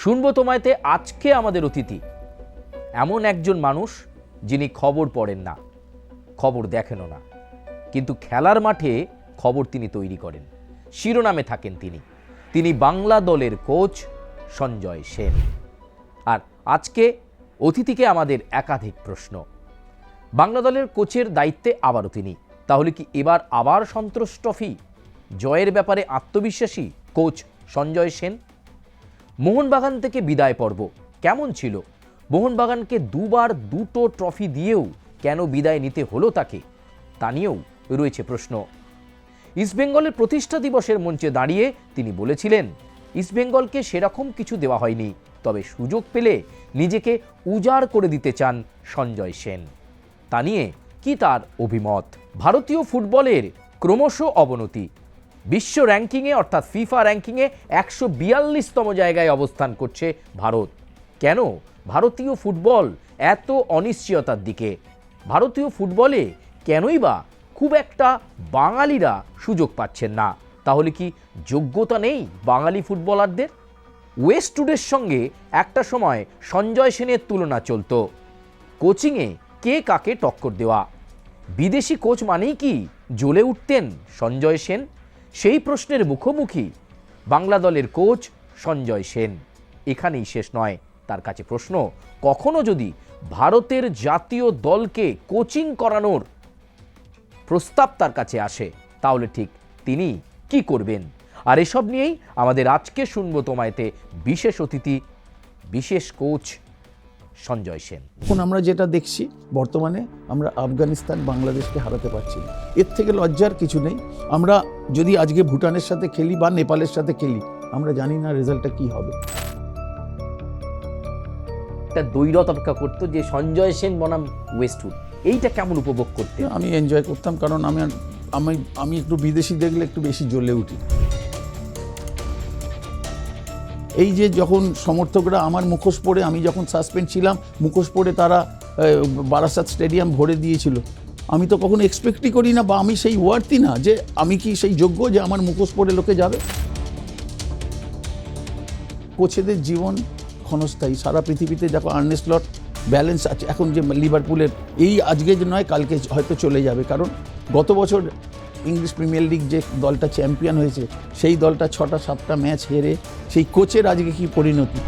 শুনবো তোমায়তে আজকে আমাদের অতিথি এমন একজন মানুষ যিনি খবর পড়েন না, খবর দেখেনও না, কিন্তু খেলার মাঠে খবর তিনি তৈরি করেন, শিরোনামে থাকেন তিনি বাংলা দলের কোচ সঞ্জয় সেন। আর আজকে অতিথিকে আমাদের একাধিক প্রশ্ন। বাংলা দলের কোচের দায়িত্বে আবারও তিনি, তাহলে কি এবার আবার সন্তোষ ট্রফি জয়ের ব্যাপারে আত্মবিশ্বাসী কোচ সঞ্জয় সেন? মোহনবাগান থেকে বিদায় পর্ব কেমন ছিল? মোহনবাগানকে দুবার দুটো ট্রফি দিয়েও কেন বিদায় নিতে হলো তাকে, তা নিয়েও রয়েছে প্রশ্ন। ইস্টবেঙ্গলের প্রতিষ্ঠা দিবসের মঞ্চে দাঁড়িয়ে তিনি বলেছিলেন, ইস্টবেঙ্গলকে সেরকম কিছু দেওয়া হয়নি, তবে সুযোগ পেলে নিজেকে উজাড় করে দিতে চান সঞ্জয় সেন। তা নিয়ে কি তার অভিমত? ভারতীয় ফুটবলের ক্রমশ অবনতি, বিশ্ব র্যাঙ্কিংয়ে অর্থাৎ ফিফা র্যাঙ্কিংয়ে 142তম জায়গায় অবস্থান করছে ভারত। কেন ভারতীয় ফুটবল এত অনিশ্চয়তার দিকে? ভারতীয় ফুটবলে কেনই বা খুব একটা বাঙালিরা সুযোগ পাচ্ছেন না? তাহলে কি যোগ্যতা নেই বাঙালি ফুটবলারদের? ওয়েস্ট টুডের সঙ্গে একটা সময় সঞ্জয় সেনের তুলনা চলত, কোচিংয়ে কে কাকে টক্কর দেওয়া। বিদেশি কোচ মানেই কি জ্বলে উঠতেন সঞ্জয় সেন? সেই প্রশ্নের মুখোমুখি বাংলা দলের কোচ সঞ্জয় সেন। এখানেই শেষ নয় তার কাছে প্রশ্ন, কখনো যদি ভারতের জাতীয় দলকে কোচিং করানোর প্রস্তাব তার কাছে আসে, তাহলে ঠিক তিনি কি করবেন? আর এসব নিয়েই আমাদের আজকে শুনবো তোমায়তে বিশেষ অতিথি, বিশেষ কোচ সঞ্জয় সেন। এখন আমরা যেটা দেখছি বর্তমানে, আমরা আফগানিস্তান বাংলাদেশকে হারাতে পারছি না। এর থেকে লজ্জার কিছু নেই। আমরা যদি আজকে ভুটানের সাথে খেলি বা নেপালের সাথে খেলি, আমরা জানি না রেজাল্টটা কি হবে। একটা দৈরত অপেক্ষা করতো যে সঞ্জয় সেন বনাম ওয়েস্টউড, এইটা কেমন উপভোগ করতে? আমি এনজয় করতাম, কারণ আমি একটু বিদেশি দেখলে একটু বেশি জ্বলে উঠি। এই যে যখন সমর্থকরা আমার মুখোশ পরে, আমি যখন সাসপেন্ড ছিলাম, মুখোশ পরে তারা বারাসাত স্টেডিয়াম ভরে দিয়েছিল, আমি তো কখনো এক্সপেক্টই করি না, বা আমি সেই ওয়ার্থই না যে আমি কি সেই যোগ্য যে আমার মুখোশ পরে লোকে যাবে। কোচেদের জীবন ক্ষণস্থায়ী। সারা পৃথিবীতে দেখো আর্নে স্লট ব্যালেন্স আছে। এখন যে লিভারপুলের এই আজকে যে নয় কালকে হয়তো চলে যাবে, কারণ গত বছর ইংলিশ প্রিমিয়ার লিগ যে দলটা চ্যাম্পিয়ন হয়েছে, সেই দলটা 6-7টা ম্যাচ হেরে সেই কোচের আজকে কি পরিণতি।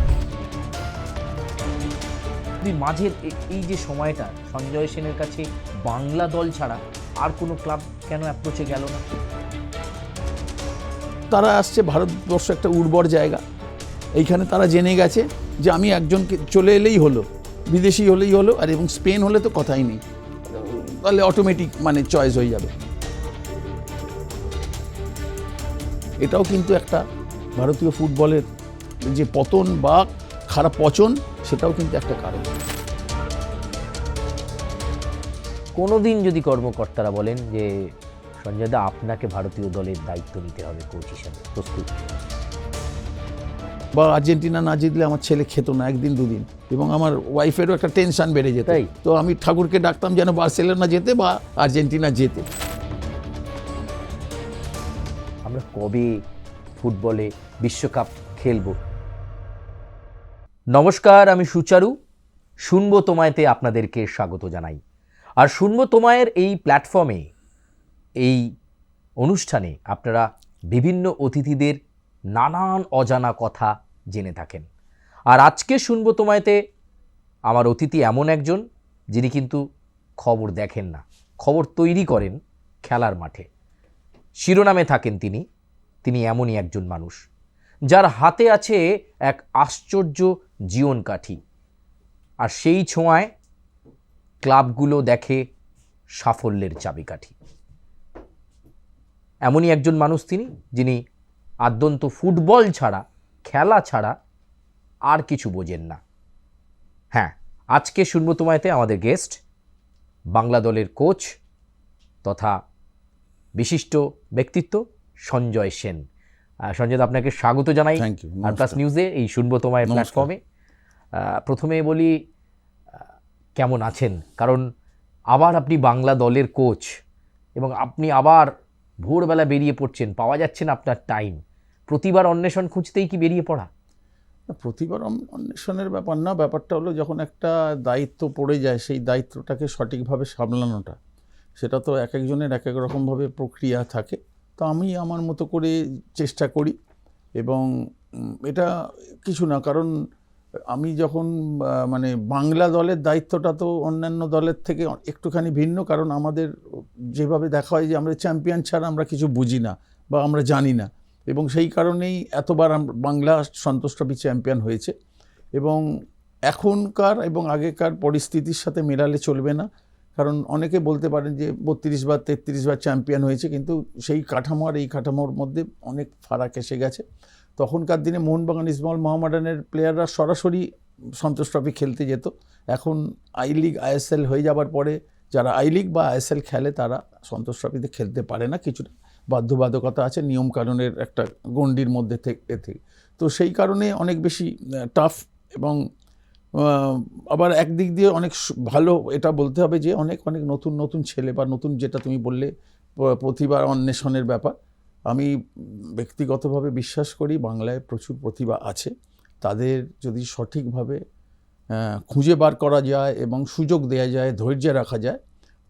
মাঝের এই যে সময়টা সঞ্জয় সেনের কাছে বাংলা দল ছাড়া আর কোনো ক্লাব কেন অ্যাপ্রোচে গেল না? তারা আসছে, ভারতবর্ষ একটা উর্বর জায়গা, এইখানে তারা জেনে গেছে যে আমি একজনকে চলে এলেই হলো, বিদেশি হলেই হলো, আর এবং স্পেন হলে তো কথাই নেই, তাহলে অটোমেটিক মানে চয়েস হয়ে যাবে। এটাও কিন্তু একটা ভারতীয় ফুটবলের যে পতন বা খারাপ পচন, সেটাও কিন্তু একটা কারণ। কোনোদিন যদি কর্মকর্তারা বলেন যে সঞ্জয় দা আপনাকে ভারতীয় দলের দায়িত্ব নিতে হবে কোচ হিসাবে, প্রস্তুত? বা আর্জেন্টিনা না জিতলে আমার ছেলে খেত না একদিন দুদিন, এবং আমার ওয়াইফেরও একটা টেনশন বেড়ে যেত। তো আমি ঠাকুরকে ডাকতাম যেন বার্সেলোনা জেতে বা আর্জেন্টিনা জেতে। আমরা কবে ফুটবলে বিশ্বকাপ খেলব? নমস্কার, আমি সুচারু। শুনবো তোমায়তে আপনাদেরকে স্বাগত জানাই। আর শুনবো তোমায়ের এই প্ল্যাটফর্মে, এই অনুষ্ঠানে আপনারা বিভিন্ন অতিথিদের নানান অজানা কথা জেনে থাকেন। আর আজকে শুনবো তোমায়তে আমার অতিথি এমন একজন যিনি কিন্তু খবর দেখেন না, খবর তৈরি করেন খেলার মাঠে, শিরোনামে থাকেন তিনি এমনই একজন মানুষ যার হাতে আছে এক আশ্চর্য জীবনকাঠি, আর সেই ছোঁয়ায় ক্লাবগুলো দেখে সাফল্যের চাবিকাঠি। এমনই একজন মানুষ যিনি আদ্যন্ত ফুটবল ছাড়া, খেলা ছাড়া আর কিছু বোঝেন না। হ্যাঁ, আজকে শুনবো তোমায়তে আমাদের গেস্ট বাংলা দলের কোচ তথা বিশিষ্ট ব্যক্তিত্ব সঞ্জয় সেন। সঞ্জয় দা, আপনাকে স্বাগত জানাই আর প্লাস নিউজে এই শুনবো তোমায় প্ল্যাটফর্মে। প্রথমে বলি, কেমন আছেন? কারণ আবার আপনি বাংলা দলের কোচ এবং আপনি আবার ভোরবেলা বেরিয়ে পড়ছেন, পাওয়া যাচ্ছে না আপনার টাইম। প্রতিবার অন্বেষণ খুঁজতেই কি বেরিয়ে পড়া? প্রতিবার অন্বেষণের ব্যাপার না, ব্যাপারটা হলো যখন একটা দায়িত্ব পড়ে যায় সেই দায়িত্বটাকে সঠিকভাবে সামলানোটা, সেটা তো এক একজনের এক এক রকমভাবে প্রক্রিয়া থাকে। তো আমি আমার মতো করে চেষ্টা করি এবং এটা কিছু না, কারণ আমি যখন মানে বাংলা দলের দায়িত্বটা তো অন্যান্য দলের থেকে একটুখানি ভিন্ন, কারণ আমাদের যেভাবে দেখা হয় যে আমরা চ্যাম্পিয়ন ছাড়া আমরা কিছু বুঝি না বা আমরা জানি না, এবং সেই কারণেই এতবার বাংলা সন্তোষ ট্রফি চ্যাম্পিয়ন হয়েছে। এবং এখনকার এবং আগেকার পরিস্থিতির সাথে মেলালে চলবে না, কারণ অনেকে বলতে পারেন যে 32 বার 33 বার চ্যাম্পিয়ন হয়েছে, কিন্তু সেই কাঠামো আর এই কাঠামোর মধ্যে অনেক ফারাক এসে গেছে। তখনকার দিনে মোহনবাগান, ইস্টবেঙ্গল, মোহামেডানের প্লেয়াররা সরাসরি সন্তোষ ট্রফি খেলতে যেত। এখন আই লিগ, আইএসএল হয়ে যাবার পরে যারা আই লিগ বা আইএসএল খেলে তারা সন্তোষ ট্রফিতে খেলতে পারে না, কিছুটা বাধ্যবাধকতা আছে নিয়মকানুনের একটা গণ্ডির মধ্যে থেকে। তো সেই কারণে অনেক বেশি টাফ, এবং আবার একদিক দিয়ে অনেক ভালো এটা বলতে হবে যে অনেক অনেক নতুন নতুন ছেলে বা নতুন, যেটা তুমি বললে প্রতিভা অন্বেষণের ব্যাপার, আমি ব্যক্তিগতভাবে বিশ্বাস করি বাংলায় প্রচুর প্রতিভা আছে। তাদের যদি সঠিকভাবে খুঁজে বার করা যায় এবং সুযোগ দেওয়া যায়, ধৈর্য রাখা যায়,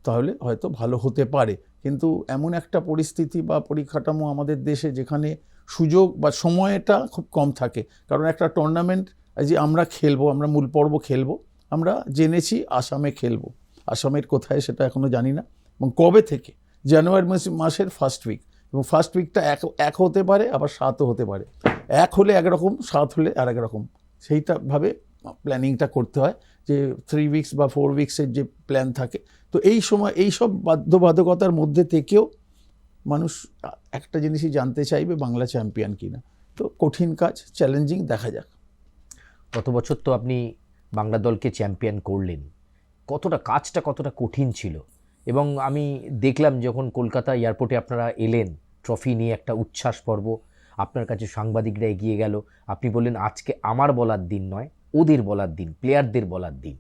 তাহলে হয়তো ভালো হতে পারে। কিন্তু এমন একটা পরিস্থিতি বা পরিকাঠামো আমাদের দেশে যেখানে সুযোগ বা সময়টা খুব কম থাকে, কারণ একটা টুর্নামেন্ট যে আমরা খেলবো, আমরা মূল পর্ব খেলবো, আমরা জেনেছি আসামে খেলবো, আসামের কোথায় সেটা এখনও জানি না, এবং কবে থেকে, জানুয়ারি মাসের ফার্স্ট উইক, এবং ফার্স্ট উইকটা এক হতে পারে, আবার 7ও হতে পারে, এক হলে একরকম, 7 হলে আর এক রকম, সেইটা ভাবে প্ল্যানিংটা করতে হয়, যে 3 উইকস বা 4 উইকসের যে প্ল্যান থাকে। তো এই সময় এইসব বাধ্যবাধকতার মধ্যে থেকেও মানুষ একটা জিনিসই জানতে চাইবে, বাংলা চ্যাম্পিয়ন কিনা। তো কঠিন কাজ, চ্যালেঞ্জিং, দেখা যাক। গত বছর তো আপনি বাংলা দলকে চ্যাম্পিয়ন করলেন, কাজটা কতটা কঠিন ছিল। এবং আমি দেখলাম যখন কলকাতা এয়ারপোর্টে আপনারা এলেন ট্রফি নিয়ে, একটা উচ্ছ্বাস পর্ব, আপনার কাছে সাংবাদিকরা এগিয়ে গেল, আপনি বললেন আজকে আমার বলার দিন নয়, ওদের বলার দিন, প্লেয়ারদের বলার দিন।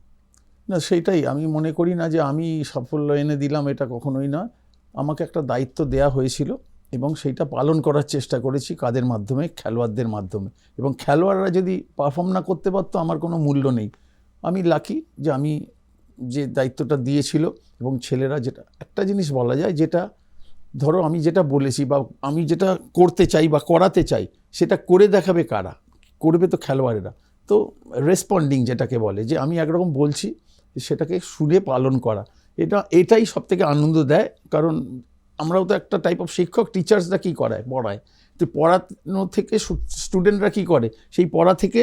না, সেইটাই আমি মনে করি না যে আমি সাফল্য এনে দিলাম, এটা কখনোই না। আমাকে একটা দায়িত্ব দেয়া হয়েছিল এবং সেইটা পালন করার চেষ্টা করেছি। কাদের মাধ্যমে? খেলোয়াড়দের মাধ্যমে। এবং খেলোয়াড়রা যদি পারফর্ম না করতে পারতো, আমার কোনো মূল্য নেই। আমি লাকি যে আমি যে দায়িত্বটা দিয়েছিল, এবং ছেলেরা, যেটা একটা জিনিস বলা যায়, যেটা ধরো আমি যেটা বলেছি বা আমি যেটা করতে চাই বা করাতে চাই, সেটা করে দেখাবে কারা? করবে তো খেলোয়াড়েরা। তো রেসপন্ডিং যেটাকে বলে, যে আমি একরকম বলছি, সেটাকে শুনে পালন করা, এটাই সব থেকে আনন্দ দেয়। কারণ আমরাও তো একটা টাইপ অফ শিক্ষক, টিচার্সরা কী করায়, পড়ায়। তো পড়ানো থেকে স্টুডেন্টরা কী করে, সেই পড়া থেকে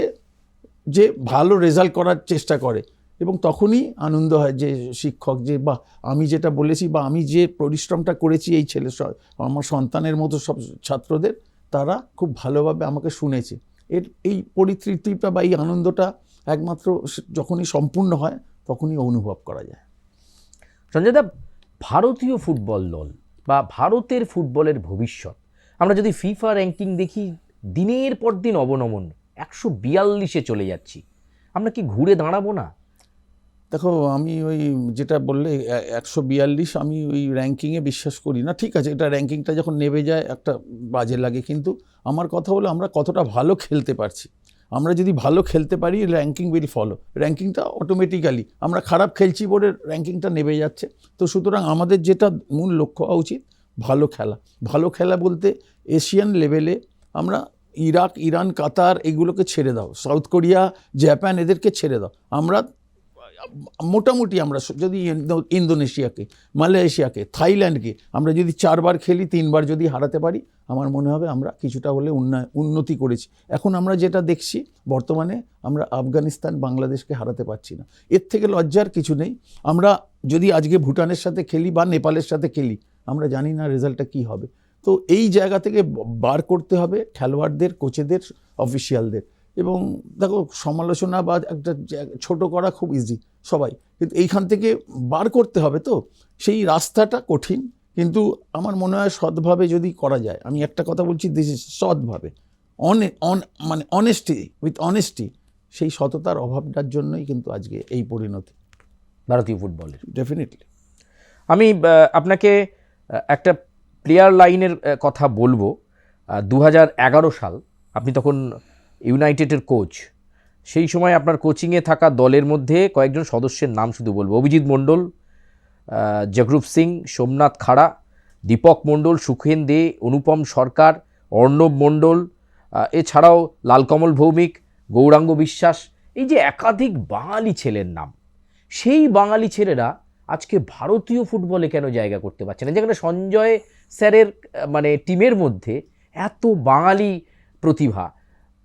যে ভালো রেজাল্ট করার চেষ্টা করে, এবং তখনই আনন্দ হয় যে শিক্ষক, যে বা আমি যেটা বলেছি বা আমি যে পরিশ্রমটা করেছি, এই ছেলে, আমার সন্তানের মতো সব ছাত্রদের, তারা খুব ভালোভাবে আমাকে শুনেছে। এই পরিতৃপ্তিটা বা এই আনন্দটা একমাত্র যখনই সম্পূর্ণ হয় তখনই অনুভব করা যায়। সঞ্জয় দা, ভারতীয় ফুটবল দল বা ভারতের ফুটবলের ভবিষ্যৎ, আমরা যদি ফিফা র্যাঙ্কিং দেখি, দিনের পর দিন অবনমন, 142-এ চলে যাচ্ছি। আমরা কি ঘুরে দাঁড়াবো না? দেখো, আমি ওই যেটা বললে 142, আমি ওই র্যাঙ্কিংয়ে বিশ্বাস করি না। ঠিক আছে, এটা র্যাঙ্কিংটা যখন নেমে যায় একটা বাজে লাগে, কিন্তু আমার কথা হলো আমরা কতটা ভালো খেলতে পারছি। আমরা যদি ভালো খেলতে পারি, র্যাঙ্কিং উইল ফলো। র্যাঙ্কিংটা অটোমেটিক্যালি, আমরা খারাপ খেলছি বলে র্যাঙ্কিংটা নেমে যাচ্ছে। তো সুতরাং আমাদের যেটা মূল লক্ষ্য হওয়া উচিত, ভালো খেলা। ভালো খেলা বলতে এশিয়ান লেভেলে আমরা ইরাক, ইরান, কাতার এগুলোকে ছেড়ে দাও, সাউথ কোরিয়া, জাপান এদেরকে ছেড়ে দাও। আমরা মোটামুটি, আমরা যদি ইন্দোনেশিয়াকে, মালয়েশিয়াকে, থাইল্যান্ডকে আমরা যদি 4 বার খেলি, 3 বার যদি হারাতে পারি, আমার মনে হবে আমরা কিছুটা হলে উন্নতি করেছি। এখন আমরা যেটা দেখছি বর্তমানে, আমরা আফগানিস্তান, বাংলাদেশকে হারাতে পারছি না। এর থেকে লজ্জার কিছু নেই। আমরা যদি আজকে ভুটানের সাথে খেলি বা নেপালের সাথে খেলি, আমরা জানি না রেজাল্টটা কী হবে। তো এই জায়গা থেকে বার করতে হবে খেলোয়াড়দের, কোচেদের, অফিসিয়ালদের। এবং দেখো, সমালোচনা বা একটা ছোট করা খুব ইজি সবাই, কিন্তু এইখান থেকে বার করতে হবে। তো সেই রাস্তাটা কঠিন, কিন্তু আমার মনে হয় সৎভাবে যদি করা যায়, আমি একটা কথা বলছি, দিস ইজ সৎভাবে, মানে উইথ অনেস্টি, সেই সততার অভাবটার জন্যই কিন্তু আজকে এই পরিণতি ভারতীয় ফুটবলের। ডেফিনেটলি। আমি আপনাকে একটা প্লেয়ার লাইনের কথা বলবো। 2011 সাল, আপনি তখন ইউনাইটেডের কোচ, সেই সময় আপনার কোচিংয়ে থাকা দলের মধ্যে কয়েকজন সদস্যের নাম শুধু বলবো: অভিজিৎ মণ্ডল, জগরূপ সিং, সোমনাথ খাড়া, দীপক মণ্ডল, সুখেন দে, অনুপম সরকার, অর্ণব মণ্ডল, এছাড়াও লালকমল ভৌমিক, গৌরাঙ্গ বিশ্বাস। এই যে একাধিক বাঙালি ছেলের নাম, সেই বাঙালি ছেলেরা আজকে ভারতীয় ফুটবলে কেন জায়গা করতে পারছে না? যেখানে সঞ্জয় স্যারের মানে টিমের মধ্যে এত বাঙালি প্রতিভা,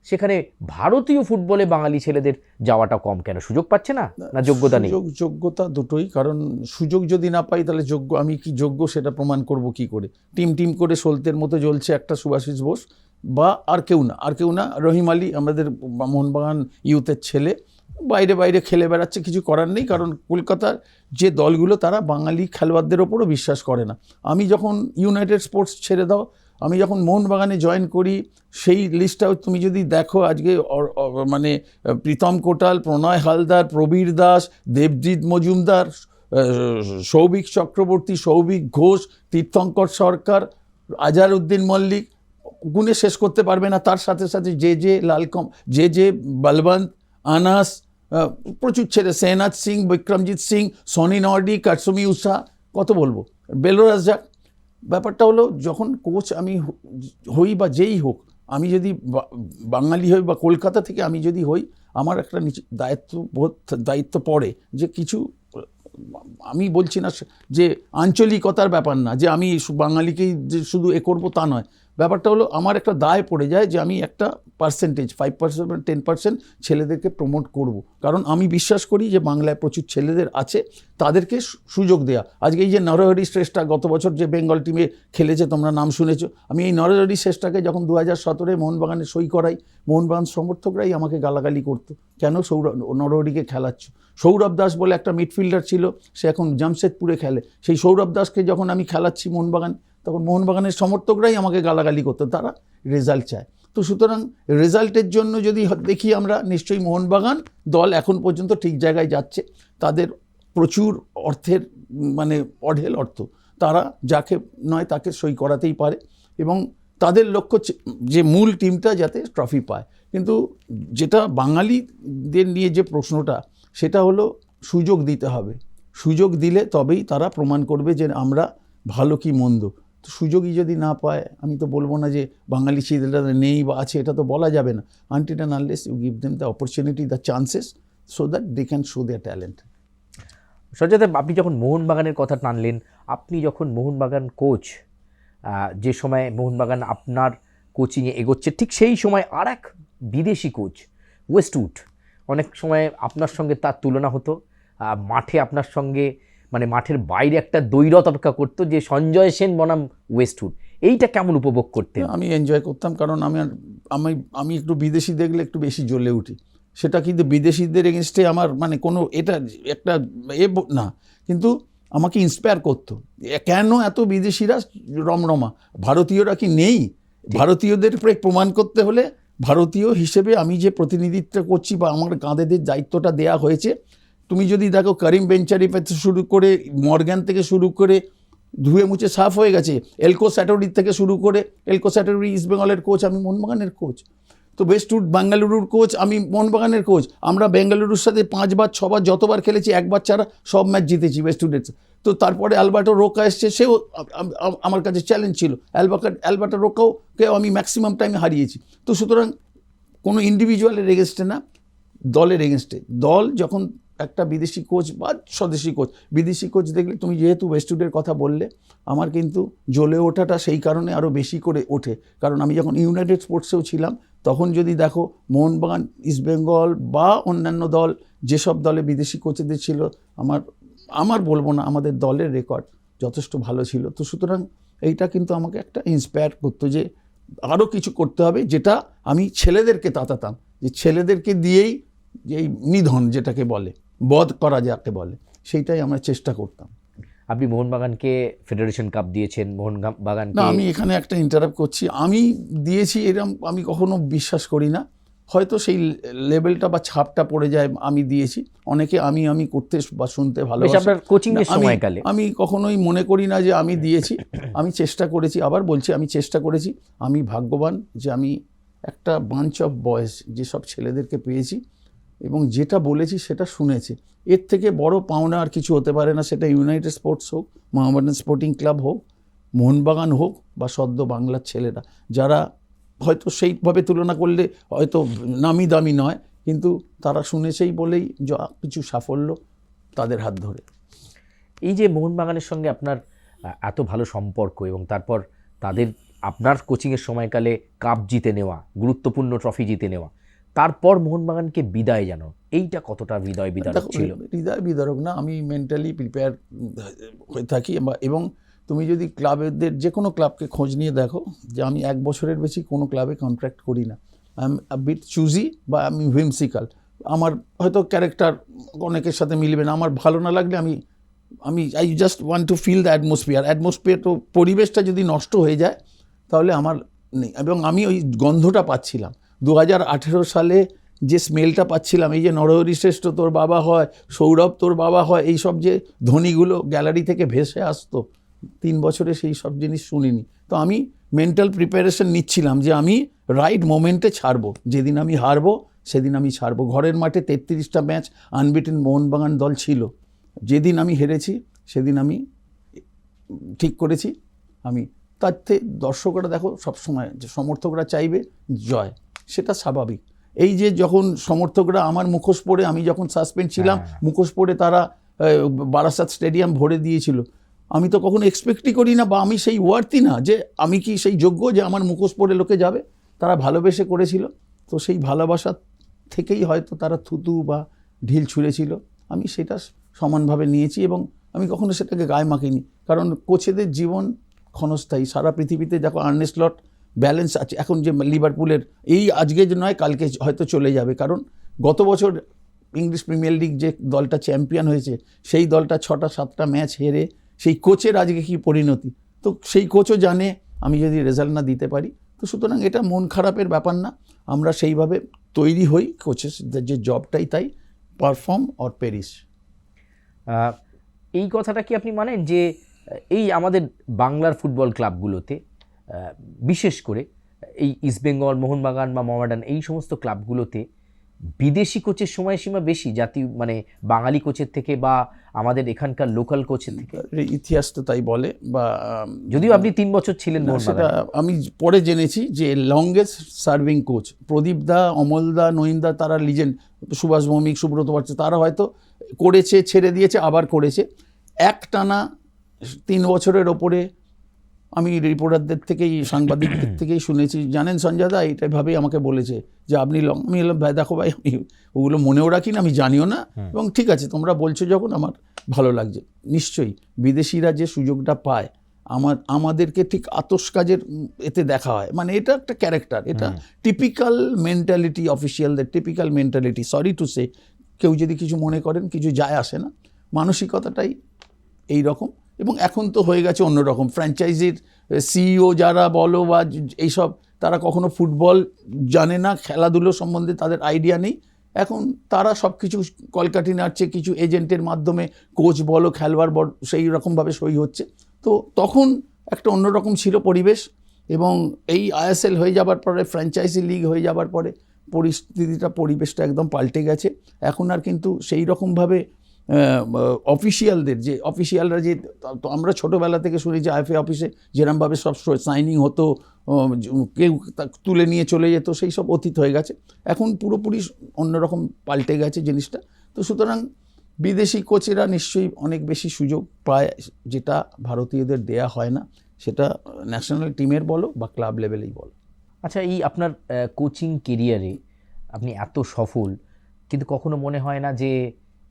সেখানে ভারতীয় ফুটবলে বাঙালি ছেলেদের যাওয়াটা কম কেন? সুযোগ পাচ্ছে না, না যোগ্যতা নেই? যোগ্যতা দুটোই, কারণ সুযোগ যদি না পাই তাহলে আমি কি যোগ্য সেটা প্রমাণ করব কি করে? টিম করে সলতের মতো জ্বলছে একটা সুভাষিস বোস বা আর কেউ না রহিম আলী, আমাদের মোহনবাগান ইউথের ছেলে, বাইরে খেলে বেড়াচ্ছে, কিছু করার নেই। কারণ কলকাতার যে দলগুলো তারা বাঙালি খেলোয়াড়দের ওপরও বিশ্বাস করে না। আমি যখন ইউনাইটেড স্পোর্টস ছেড়ে দাও, আমি যখন মোহনবাগানে জয়েন করি, সেই লিস্টটাও তুমি যদি দেখো, আজকে মানে প্রীতম কোটাল, প্রণয় হালদার, প্রবীর দাস, দেবজিৎ মজুমদার, সৌভিক চক্রবর্তী, সৌভিক ঘোষ, তীর্থঙ্কর সরকার, আজহারউদ্দিন মল্লিক, গুণে শেষ করতে পারবে না। তার সাথে লালকম, বলবন্ত, আনাস, প্রচুর ছেলে, সেহনাজ সিং, বিক্রমজিৎ সিং, সনি নর্ডি, কাটসুমি উষা, কত বলবো, বেলোরাস যাক। ব্যাপারটা হলো, যখন কোচ আমি হই বা যেই হোক, আমি যদি বাঙালি হই বা কলকাতা থেকে আমি যদি হই, আমার একটা দায়িত্ব পড়ে যে কিছু, আমি বলছি না যে আঞ্চলিকতার ব্যাপার না, যে আমি বাঙালিকেই যে শুধু করবো তা নয়। ব্যাপারটা হলো আমার একটা দায় পড়ে যায় যে আমি একটা পার্সেন্টেজ 5% 10% ছেলেদেরকে প্রমোট করব। কারণ আমি বিশ্বাস করি যে বাংলায় প্রচুর ছেলেদের আছে, তাদেরকে সুযোগ দেয়া। আজকে এই যে নরহরি শ্রেষ্ঠা গত বছর যে বেঙ্গল টিমে খেলেছে, তোমরা নাম শুনেছো, আমি এই নরহরি শ্রেষ্ঠাকে যখন 2017 মোহনবাগানে সই করাই, মোহনবাগান সমর্থকরাই আমাকে গালাগালি করতো, কেন নরহরিকে খেলাচ্ছ? সৌরভ দাস বলে একটা মিডফিল্ডার ছিল, সে এখন জামশেদপুরে খেলে। সেই সৌরভ দাসকে যখন আমি খেলাচ্ছি মোহনবাগান, তখন মোহনবাগানের সমর্থকরাই আমাকে গালাগালি করতো, তারা রেজাল্ট চায়। তো সুতরাং রেজাল্টের জন্য যদি দেখি আমরা, নিশ্চয়ই মোহনবাগান দল এখন পর্যন্ত ঠিক জায়গায় যাচ্ছে। তাদের প্রচুর অর্থের মানে অঢেল অর্থ, তারা যাকে নয় তাকে সই করাতেই পারে, এবং তাদের লক্ষ্য যে মূল টিমটা যাতে ট্রফি পায়। কিন্তু যেটা বাঙালিদের নিয়ে যে প্রশ্নটা, সেটা হলো সুযোগ দিতে হবে। সুযোগ দিলে তবেই তারা প্রমাণ করবে যে আমরা ভালো কি মন্দ। তো সুযোগই যদি না পায়, আমি তো বলবো না যে বাঙালি ছেলেরা নেই বা আছে, এটা তো বলা যাবে না। Until and unless you give them the opportunity, the chances, so that they can show their talent. Sanjay, আপনি যখন মোহনবাগানের কথা টানলেন, আপনি যখন মোহনবাগান কোচ, যে সময় মোহনবাগান আপনার কোচিংয়ে এগোচ্ছে, ঠিক সেই সময় আর এক বিদেশি কোচ ওয়েস্টউড, অনেক সময় আপনার সঙ্গে তার তুলনা হতো। মাঠে আপনার সঙ্গে মানে মাঠের বাইরে একটা দ্বৈরথ অপেক্ষা করতো যে সঞ্জয় সেন বনাম ওয়েস্টউড। এইটা কেমন উপভোগ করতেন? আমি এনজয় করতাম, কারণ আমি একটু বিদেশি দেখলে একটু বেশি জ্বলে উঠি। সেটা কিন্তু বিদেশিদের এগেনস্টে আমার মানে কোনো এটা একটা না, কিন্তু আমাকে ইন্সপায়ার করতো। কেন এত বিদেশিরা রমরমা, ভারতীয়রা কি নেই? ভারতীয়দের প্রমাণ করতে হলে, ভারতীয় হিসেবে আমি যে প্রতিনিধিত্ব করছি বা আমার কাঁধেদের দায়িত্বটা দেয়া হয়েছে, তুমি যদি দেখো করিম বেঞ্চারি থেকে শুরু করে, মর্গ্যান থেকে শুরু করে ধুয়ে মুছে সাফ হয়ে গেছে, এলকো স্যাটোরি থেকে শুরু করে, এলকো স্যাটোরি ইস্টবেঙ্গলের কোচ, আমি মোহনবাগানের কোচ। তো ওয়েস্টউড বেঙ্গালুরুর কোচ, আমি মোহনবাগানের কোচ। আমরা বেঙ্গালুরুর সাথে 5 বার 6 বার যতবার খেলেছি, একবার ছাড়া সব ম্যাচ জিতেছি ওয়েস্টউডের। তো তারপরে অ্যালবার্টো রোকা এসছে, সেও আমার কাছে চ্যালেঞ্জ ছিল। অ্যালবার্টো রোকাওকে আমি ম্যাক্সিমাম টাইমে হারিয়েছি। তো সুতরাং কোনো ইন্ডিভিজুয়ালের এগেনস্টে না, দলের এগেনস্টে। দল যখন একটা বিদেশি কোচ বা স্বদেশি কোচ, বিদেশি কোচ দেখলে, তুমি যেহেতু ওয়েস্টউডের কথা বললে, আমার কিন্তু জ্বলে ওঠাটা সেই কারণে আরও বেশি করে ওঠে। কারণ আমি যখন ইউনাইটেড স্পোর্টসেও ছিলাম, তখন যদি দেখো মোহনবাগান, ইস্টবেঙ্গল বা অন্যান্য দল, যেসব দলে বিদেশি কোচেদের ছিল, আমার বলবো না, আমাদের দলের রেকর্ড যথেষ্ট ভালো ছিল। তো সুতরাং এইটা কিন্তু আমাকে একটা ইন্সপায়ার করতো যে আরও কিছু করতে হবে, যেটা আমি ছেলেদেরকে তাতাতাম, যে ছেলেদেরকে দিয়েই এই নিধন যেটাকে বলে, বধ করা যাকে বলে, সেইটাই আমরা চেষ্টা করতাম। আপনি মোহনবাগানকে ফেডারেশন কাপ দিয়েছেন, মোহনবাগান না, আমি এখানে একটা ইন্টারাপ্ট করছি, আমি দিয়েছি এরকম আমি কখনো বিশ্বাস করি না। হয়তো সেই লেভেলটা বা ছাপটা পড়ে যায়, আমি দিয়েছি। অনেকে আমি করতে বা শুনতে ভালোবাসে। আপনার কোচিংয়ের সময়কালে আমি কখনোই মনে করি না যে আমি দিয়েছি। আমি চেষ্টা করেছি, আবার বলছি, আমি চেষ্টা করেছি। আমি ভাগ্যবান যে আমি একটা বাঞ্চ অফ বয়েজ যেসব ছেলেদেরকে পেয়েছি এবং যেটা বলেছি সেটা শুনেছে। এর থেকে বড় পাওনা আর কিছু হতে পারে না, সেটা ইউনাইটেড স্পোর্টস হোক, মোহামেডান স্পোর্টিং ক্লাব হোক, মোহনবাগান হোক বা সদ্য বাংলার ছেলেরা, যারা হয়তো সেইভাবে তুলনা করলে হয়তো নামি দামি নয়, কিন্তু তারা শুনেছেই বলেই যা কিছু সাফল্য তাদের হাত ধরে। এই যে মোহনবাগানের সঙ্গে আপনার এত ভালো সম্পর্ক এবং তারপর তাদের আপনার কোচিংয়ের সময়কালে কাপ জিতে নেওয়া, গুরুত্বপূর্ণ ট্রফি জিতে নেওয়া, তারপর মোহনবাগানকে বিদায় জানো, এইটা কতটা হৃদয় বিদারক ছিল? হৃদয় বিদারক না, আমি মেন্টালি প্রিপেয়ার হয়ে থাকি। এবং তুমি যদি ক্লাবেদের যে কোনো ক্লাবকে খোঁজ নিয়ে দেখো যে আমি 1 বছরের বেশি কোনো ক্লাবে কন্ট্রাক্ট করি না। I am a bit choosy বা আমি হুইমসিক্যাল। আমার হয়তো ক্যারেক্টার অনেকের সাথে মিলবে না, আমার ভালো না লাগলে আমি I just want to feel the atmosphere. তো পরিবেশটা যদি নষ্ট হয়ে যায় তাহলে আমার নেই। এবং আমি ওই গন্ধটা পাচ্ছিলাম 2018 সালে, যে স্মেলটা পাচ্ছিলাম, এই যে নরহরি শ্রেষ্ঠ তোর বাবা হয়, সৌরভ তোর বাবা হয়, এইসব যে ধ্বনিগুলো গ্যালারি থেকে ভেসে আসতো, 3 বছরে সেই সব জিনিস শুনিনি। তো আমি মেন্টাল প্রিপারেশন নিচ্ছিলাম যে আমি রাইট মোমেন্টে ছাড়বো, যেদিন আমি হারবো সেদিন আমি ছাড়বো। ঘরের মাঠে 33টা ম্যাচ আনবিটেন মোহনবাগান দল ছিল, যেদিন আমি হেরেছি সেদিন আমি ঠিক করেছি আমি তার থেকে দর্শকরা দেখো সবসময় যে সমর্থকরা চাইবে জয়, সেটা স্বাভাবিক। এই যে যখন সমর্থকরা আমার মুখোশ পরে, আমি যখন সাসপেন্ড ছিলাম, মুখোশ পরে তারা বারাসাত স্টেডিয়াম ভরে দিয়েছিল, আমি তো কখনো এক্সপেক্টই করি না বা আমি সেই ওয়ার্থই না যে আমি কি সেই যোগ্য যে আমার মুখোশ পরে লোকে যাবে। তারা ভালোবেসে করেছিল, তো সেই ভালোবাসা থেকেই হয়তো তারা থুতু বা ঢিল ছুঁড়েছিল, আমি সেটা সমানভাবে নিয়েছি এবং আমি কখনো সেটাকে গায়ে মাখিনি। কারণ কোচেদের জীবন ক্ষণস্থায়ী। সারা পৃথিবীতে দেখো আর্নে স্লট ব্যালেন্স আছে। এখন যে লিভারপুলের এই আজকে যে নয় কালকে হয়তো চলে যাবে, কারণ গত বছর ইংলিশ প্রিমিয়ার লিগ যে দলটা চ্যাম্পিয়ন হয়েছে সেই দলটা 6-7টা ম্যাচ হেরে, সেই কোচের আজকে কি পরিণতি, তো সেই কোচও জানে আমি যদি রেজাল্ট না দিতে পারি। তো সুতরাং এটা মন খারাপের ব্যাপার না, আমরা সেইভাবে তৈরি হই, কোচের যে জবটাই তাই, পারফর্ম অর পেরিশ। এই কথাটা কি আপনি মানেন যে এই আমাদের বাংলার ফুটবল ক্লাবগুলোতে, বিশেষ করে এই ইস্টবেঙ্গল, মোহনবাগান বা মোহামেডান, এই সমস্ত ক্লাবগুলোতে বিদেশি কোচের সময়সীমা বেশি জাতীয় মানে বাঙালি কোচের থেকে বা আমাদের এখানকার লোকাল কোচের থেকে? ইতিহাস তো তাই বলে, বা যদিও আপনি 3 বছর ছিলেন সেটা আমি পরে জেনেছি যে লংগেস্ট সার্ভিং কোচ প্রদীপ দা, অমল দা, নঈন দা, তারা লিজেন্ড, সুভাষ ভৌমিক, সুব্রত ভট্টাচার্য, তারা হয়তো করেছে, ছেড়ে দিয়েছে, আবার করেছে। একটানা 3 বছরের ওপরে আমি রিপোর্টারদের থেকেই, সাংবাদিকদের থেকেই শুনেছি, জানেন সঞ্জয় দা এইটাভাবেই আমাকে বলেছে যে আপনি আমি এলাম, ভাই দেখো ভাই আমি ওগুলো মনেও রাখি না, আমি জানিও না, এবং ঠিক আছে তোমরা বলছো যখন আমার ভালো লাগছে। নিশ্চয়ই বিদেশিরা যে সুযোগটা পায় আমাদেরকে ঠিক আতস কাজের এতে দেখা হয়, মানে এটা একটা ক্যারেক্টার, এটা টিপিক্যাল মেন্টালিটি, অফিসিয়ালদের typical mentality. Sorry to say, কেউ যদি কিছু মনে করেন কিছু যায় আসে না, মানসিকতাটাই এই রকম। এবং এখন তো হয়ে গেছে অন্যরকম। ফ্র্যাঞ্চাইজির সিইও যারা বলো বা এইসব, তারা কখনো ফুটবল জানে না, খেলাধুলো সম্বন্ধে তাদের আইডিয়া নেই। এখন তারা সব কিছু কলকাঠি নাড়ছে, কিছু এজেন্টের মাধ্যমে কোচ বলো, খেলোয়াড় বলো, সেই রকমভাবে সই হচ্ছে। তো তখন একটা অন্যরকম ছিল পরিবেশ, এবং এই আইএসএল হয়ে যাবার পরে, ফ্র্যাঞ্চাইজি লিগ হয়ে যাবার পরে পরিস্থিতিটা, পরিবেশটা একদম পাল্টে গেছে। এখন আর কিন্তু সেই রকমভাবে অফিসিয়ালদের যে অফিসিয়ালরা যে, তো আমরা ছোটোবেলা থেকে শুনি যে আইএফএ অফিসে যেরমভাবে সব সাইনিং হতো, কেউ তুলে নিয়ে চলে যেত, সেই সব অতীত হয়ে গেছে। এখন পুরোপুরি অন্যরকম পাল্টে গেছে জিনিসটা। তো সুতরাং বিদেশি কোচেরা নিশ্চয়ই অনেক বেশি সুযোগ পায়, যেটা ভারতীয়দের দেয়া হয় না, সেটা ন্যাশনাল টিমের বলো বা ক্লাব লেভেলেই বলো। আচ্ছা, এই আপনার কোচিং কেরিয়ারে আপনি এত সফল, কিন্তু কখনো মনে হয় না যে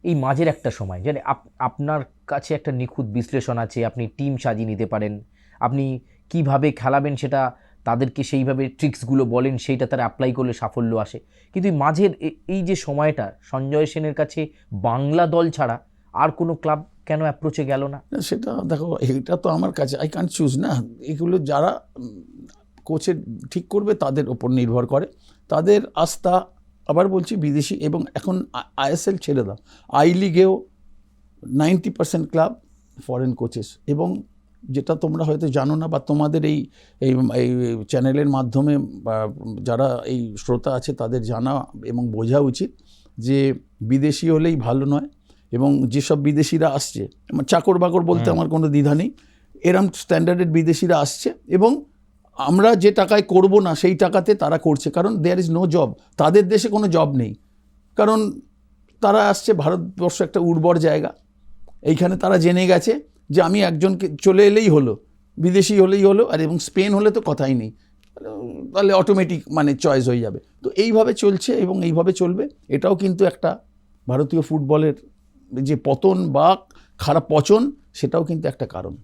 এই মাঝের একটা সময়, মানে আপনার কাছে একটা নিখুঁত বিশ্লেষণ আছে, আপনি টিম সাজিয়ে নিতে পারেন, আপনি কিভাবে খেলাবেন সেটা তাদেরকে সেইভাবে ট্রিক্সগুলো বলেন, সেইটা তারা অ্যাপ্লাই করলে সাফল্য আসে, কিন্তু মাঝের এই যে সময়টা সঞ্জয় সেনের কাছে বাংলা দল ছাড়া আর কোনো ক্লাব কেন অ্যাপ্রোচে গেল না? সেটা দেখো, এটা তো আমার কাছে আই ক্যান্ট চুজ না, এগুলো যারা কোচের ঠিক করবে তাদের ওপর নির্ভর করে, তাদের আস্থা। আবার বলছি বিদেশি, এবং এখন আইএসএল ছেড়ে দাও, আই লিগেও 90% ক্লাব ফরেন কোচেস, এবং যেটা তোমরা হয়তো জানো না, বা তোমাদের এই এই এই চ্যানেলের মাধ্যমে বা যারা এই শ্রোতা আছে তাদের জানা এবং বোঝা উচিত যে বিদেশি হলেই ভালো নয়, এবং যেসব বিদেশিরা আসছে, আমার চাকর বাকর বলতে আমার কোনো দ্বিধা নেই, এরম স্ট্যান্ডার্ডের বিদেশিরা আসছে এবং আমরা যে টাকায় করব না সেই টাকাতে তারা করছে, কারণ দেয়ার ইজ নো জব, তাদের দেশে কোনো জব নেই, কারণ তারা আসছে, ভারতবর্ষ একটা উর্বর জায়গা, এইখানে তারা জেনে গেছে যে আমি একজনকে চলে এলেই হলো, বিদেশি হলেই হলো, আর এবং স্পেন হলে তো কথাই নেই, তাহলে অটোমেটিক মানে চয়েস হয়ে যাবে। তো এইভাবে চলছে এবং এইভাবে চলবে। এটাও কিন্তু একটা ভারতীয় ফুটবলের যে পতন বা খারাপ পচন, সেটাও কিন্তু একটা কারণ।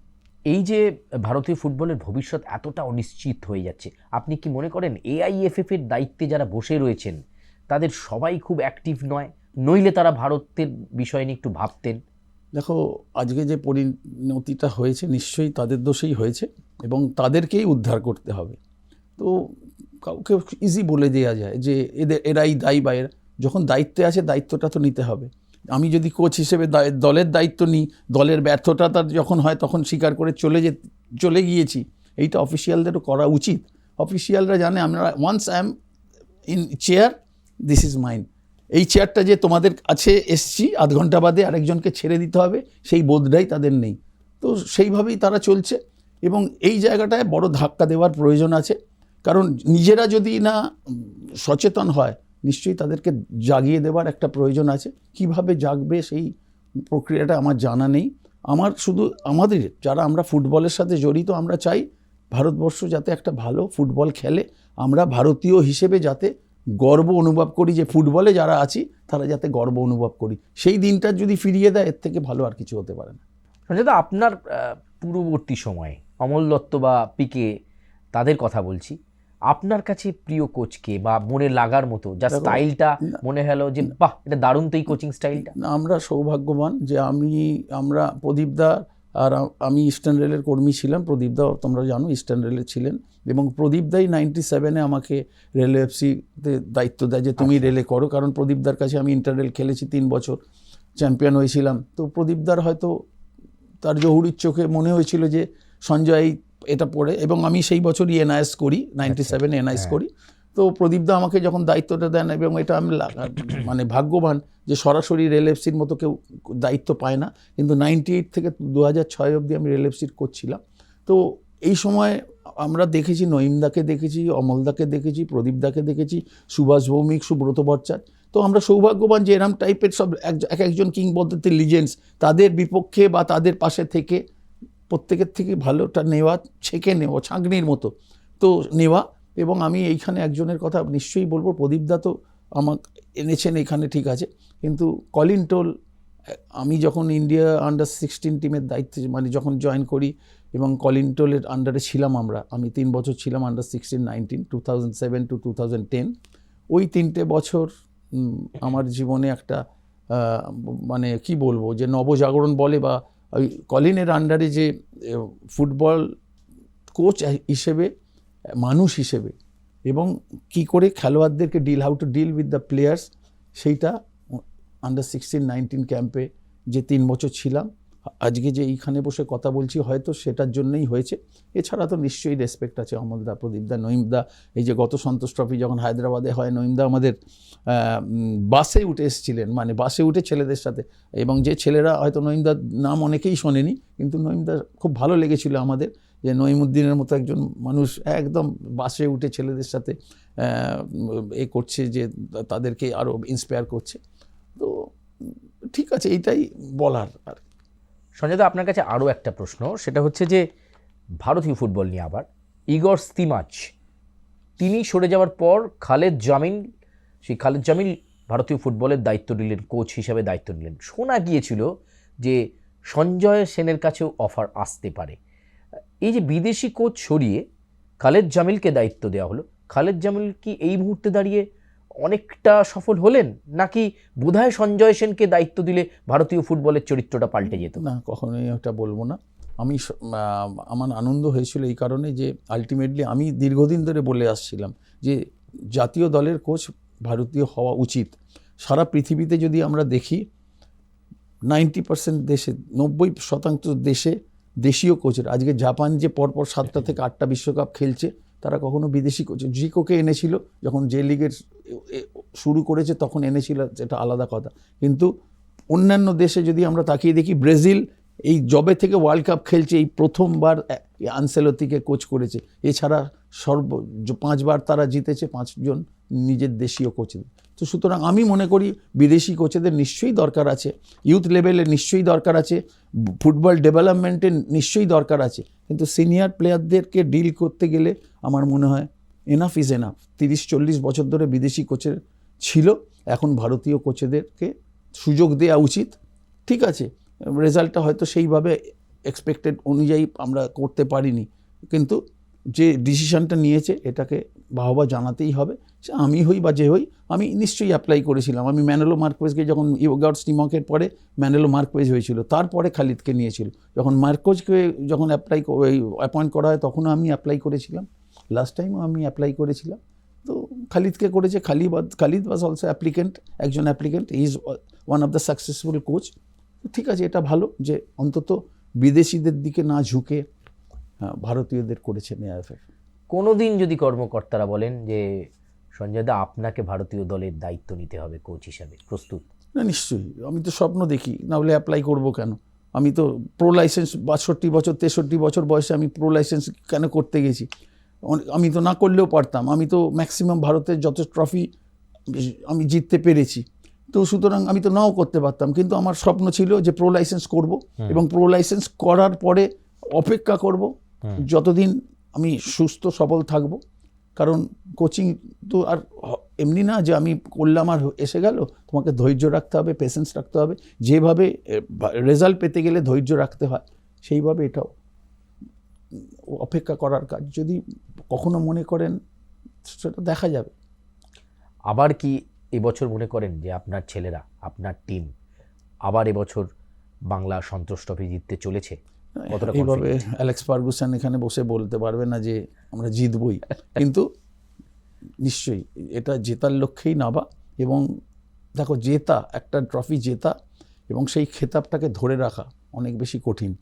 এই যে ভারতীয় ফুটবলের ভবিষ্যৎ এতটা অনিশ্চিত হয়ে যাচ্ছে, আপনি কি মনে করেন AIFF এর দায়িত্বে যারা বসে রয়েছেন তাদের সবাই খুব অ্যাক্টিভ নয়, নইলে তারা ভারতের বিষয় নিয়ে একটু ভাবতেন? দেখো, আজকে যে পরিণতিটা হয়েছে নিশ্চয়ই তাদের দোষেই হয়েছে এবং তাদেরকেই উদ্ধার করতে হবে। তো কাউকে ইজি বলে দেওয়া যায় যে এরাই দায়ী, বা এরা যখন দায়িত্বে আছে দায়িত্বটা তো নিতে হবে। আমি যদি কোচ হিসেবে দলের দায়িত্ব নিই, দলের ব্যর্থতা তার যখন হয় তখন স্বীকার করে চলে গিয়েছি, এইটা অফিসিয়ালদেরও করা উচিত। অফিসিয়ালরা জানে আমরা once I am in chair, this is mine, এই চেয়ারটা যে তোমাদের কাছে এসছি, আধ ঘন্টা বাদে আরেকজনকে ছেড়ে দিতে হবে, সেই বোধটাই তাদের নেই। তো সেইভাবেই তারা চলছে এবং এই জায়গাটায় বড় ধাক্কা দেওয়ার প্রয়োজন আছে, কারণ নিজেরা যদি না সচেতন হয় নিশ্চয়ই তাদেরকে জাগিয়ে দেওয়ার একটা প্রয়োজন আছে। কিভাবে জাগবে সেই প্রক্রিয়াটা আমার জানা নেই। আমার শুধু আমাদের যারা আমরা ফুটবলের সাথে জড়িত, আমরা চাই ভারতবর্ষ যাতে একটা ভালো ফুটবল খেলে, আমরা ভারতীয় হিসেবে যাতে গর্ব অনুভব করি, যে ফুটবলে যারা আছি তারা যাতে গর্ব অনুভব করি। সেই দিনটা যদি ফিরিয়ে দেয়, এর থেকে ভালো আর কিছু হতে পারে না। সঞ্জয় দা, আপনার পূর্ববর্তী সময়ে অমল দত্ত বা পিকে, তাদের কথা বলছি, আপনার কাছে প্রিয় কোচকে বা মনে লাগার মতো যা স্টাইলটা মনে হলো যে বাহ, এটা দারুণ তো এই কোচিং স্টাইলটা? আমরা সৌভাগ্যবান যে আমরা প্রদীপদা আর আমি ইস্টার্ন রেলের কর্মী ছিলাম, প্রদীপদা তোমরা জানো ইস্টার্ন রেলে ছিলেন, এবং প্রদীপদাই 97-এ আমাকে রেল এফসিতে দায়িত্ব দেয় যে তুমি রেলে করো, কারণ প্রদীপদার কাছে আমি ইন্টার রেল খেলেছি 3 বছর, চ্যাম্পিয়ন হয়েছিলাম। তো প্রদীপদার হয়তো তার জহুরির চোখে মনে হয়েছিল যে সঞ্জয় এটা পড়ে, এবং আমি সেই বছরই NIS করি, 97-এ NIS করি। তো প্রদীপদা আমাকে যখন দায়িত্বটা দেন, এবং এটা আমি মানে ভাগ্যবান যে সরাসরি রেল এফসির মতো কেউ দায়িত্ব পায় না, কিন্তু 98 থেকে 2006 অবধি আমি রেল এফসির কোচ ছিলাম। তো এই সময় আমরা দেখেছি, নঈমদাকে দেখেছি, অমলদাকে দেখেছি, প্রদীপদাকে দেখেছি, সুভাষ ভৌমিক, সুব্রত ভট্টাচার্য। তো আমরা সৌভাগ্যবান যে এরম টাইপের সব একজন কিংবদন্তি লিজেন্ডস, তাদের বিপক্ষে বা তাদের পাশে থেকে প্রত্যেকের থেকে ভালোটা নেওয়া, ছেঁকে নেওয়া, ছাঁকনির মতো তো নেওয়া। এবং আমি এইখানে একজনের কথা নিশ্চয়ই বলবো, প্রদীপদা তো আমাকে এনেছেন এখানে, ঠিক আছে, কিন্তু কলিন টোল, আমি যখন ইন্ডিয়া আন্ডার 16 টিমের দায়িত্বে মানে যখন জয়েন করি, এবং কলিন টোলের আন্ডারে ছিলাম আমি 3 বছর ছিলাম, আন্ডার 16, 19, 2007 to 2010। ওই 3টে বছর আমার জীবনে একটা মানে কি বলবো, যে নবজাগরণ বলে, বা ওই কলিনের আন্ডারে যে ফুটবল কোচ হিসেবে, মানুষ হিসেবে, এবং কি করে খেলোয়াড়দেরকে how to deal with the players, সেইটা আন্ডার 16, 19 ক্যাম্পে যে 3 বছর ছিলাম, আজকে যে এইখানে বসে কথা বলছি হয়তো সেটার জন্যই হয়েছে। এছাড়া তো নিশ্চয়ই রেসপেক্ট আছে অমলদা, প্রদীপদা, নঈমদা। এই যে গত সন্তোষ ট্রফি যখন হায়দ্রাবাদে হয়, নঈমদা আমাদের বাসে উঠে এসেছিলেন, মানে বাসে উঠে ছেলেদের সাথে, এবং যে ছেলেরা হয়তো নঈমদার নাম অনেকেই শোনেনি, কিন্তু নঈমদা খুব ভালো লেগেছিল আমাদের, যে নঈমুদ্দিনের মতো একজন মানুষ একদম বাসে উঠে ছেলেদের সাথে করছে, যে তাদেরকে আরও ইন্সপায়ার করছে। তো ঠিক আছে, এইটাই বলার। আর সঞ্জয় দা, আপনার কাছে আরও একটা প্রশ্ন, সেটা হচ্ছে যে ভারতীয় ফুটবল নিয়ে আবার ইগর স্তিমাচ, তিনি সরে যাওয়ার পর খালেদ জামিল ভারতীয় ফুটবলের দায়িত্ব নিলেন, কোচ হিসাবে দায়িত্ব নিলেন। শোনা গিয়েছিল যে সঞ্জয় সেনের কাছেও অফার আসতে পারে। এই যে বিদেশি কোচ সরিয়ে খালেদ জামিলকে দায়িত্ব দেওয়া হলো, খালেদ জামিল কি এই মুহূর্তে দাঁড়িয়ে অনেকটা সফল হলেন, নাকি বোধহয় সঞ্জয় সেনকে দায়িত্ব দিলে ভারতীয় ফুটবলের চরিত্রটা পাল্টে যেত? না, কখনোই ওটা বলবো না। আমার আনন্দ হয়েছিল এই কারণে যে আলটিমেটলি আমি দীর্ঘদিন ধরে বলে আসছিলাম যে জাতীয় দলের কোচ ভারতীয় হওয়া উচিত। সারা পৃথিবীতে যদি আমরা দেখি 90% দেশে, 90% দেশে দেশীয় কোচের, আজকে জাপান যে পরপর 7টা থেকে 8টা বিশ্বকাপ খেলছে, তারা কখনো বিদেশি কোচ, জিকোকে এনেছিল যখন যে লিগের শুরু করেছে তখন এনেছিল, এটা আলাদা কথা। কিন্তু অন্যান্য দেশে যদি আমরা তাকিয়ে দেখি, ব্রাজিল এই জবে থেকে ওয়ার্ল্ড কাপ খেলছে, এই প্রথমবার আনসেলতিকে কোচ করেছে। এছাড়া 5বার তারা জিতেছে, 5জন নিজের দেশীয় কোচেদের। তো সুতরাং আমি মনে করি বিদেশি কোচেদের নিশ্চয়ই দরকার আছে, ইউথ লেভেলে নিশ্চয়ই দরকার আছে, ফুটবল ডেভেলপমেন্টে নিশ্চয়ই দরকার আছে। কিন্তু সিনিয়র প্লেয়ারদেরকে ডিল করতে গেলে আমার মনে হয় এনাফ ইজ এনাফ। 30-40 বছর ধরে বিদেশি কোচের ছিল, এখন ভারতীয় কোচেদেরকে সুযোগ দেওয়া উচিত। ঠিক আছে, রেজাল্টটা হয়তো সেইভাবে এক্সপেক্টেড অনুযায়ী আমরা করতে পারিনি, কিন্তু যে ডিসিশনটা নিয়েছে এটাকে বাহবা জানাতেই হবে। সে আমি হই বা যে হই, আমি নিশ্চয়ই অ্যাপ্লাই করেছিলাম। আমি ম্যানেলো মার্কোয়েজকে যখন ইয়োগার্ড স্টিমকের পরে ম্যানেলো মার্কোয়েজ হয়েছিল, তারপরে খালিদকে নিয়েছিল। যখন মার্কোজকে যখন অ্যাপয়েন্ট করা হয় তখনও আমি অ্যাপ্লাই করেছিলাম, লাস্ট টাইমও আমি অ্যাপ্লাই করেছিলাম। তো খালিদকে করেছে, খালিদ ওয়াজ অলসো অ্যাপ্লিকেন্ট, একজন applicant, he is one of the successful coach. ঠিক আছে, এটা ভালো যে অন্তত বিদেশিদের দিকে না ঝুঁকে ভারতীয়দের করেছেন এআইএফএফ। কোনোদিন যদি কর্মকর্তারা বলেন যে সঞ্জয় দা আপনাকে ভারতীয় দলের দায়িত্ব নিতে হবে কোচ হিসাবে, প্রস্তুত? না, নিশ্চয়ই। আমি তো স্বপ্ন দেখি, না হলে অ্যাপ্লাই করবো কেন? আমি তো প্রো লাইসেন্স 62 বছর 63 বছর বয়সে আমি প্রো লাইসেন্স কেন করতে গেছি? আমি তো না করলেও পারতাম। আমি তো ম্যাক্সিমাম ভারতের যত ট্রফি আমি জিততে পেরেছি, তো সুতরাং আমি তো নাও করতে পারতাম। কিন্তু আমার স্বপ্ন ছিল যে প্রো লাইসেন্স করব, এবং প্রো লাইসেন্স করার পরে অপেক্ষা করব যতদিন আমি সুস্থ সবল থাকব। কারণ কোচিং তো আর এমনি না যে আমি করলাম আর এসে গেল, তোমাকে ধৈর্য রাখতে হবে, পেশেন্স রাখতে হবে। যেভাবে রেজাল্ট পেতে গেলে ধৈর্য রাখতে হয়, সেইভাবে এটাও অপেক্ষা করার কাজ। যদি কখনো মনে করেন সেটা দেখা যাবে। আবার কি এবছর মনে করেন যে আপনার ছেলেরা, আপনার টিম আবার এবছর বাংলা সন্তোষ ট্রফি জিততে চলেছে? কতটা এইভাবে অ্যালেক্স ফার্গুসন এখানে বসে বলতে পারবে না যে আমরা জিতবই, কিন্তু নিশ্চয়ই এটা জেতার লক্ষ্যেই নাবা। এবং দেখো, জেতা, একটা ট্রফি জেতা এবং সেই খেতাবটাকে ধরে রাখা অনেক বেশি কঠিন,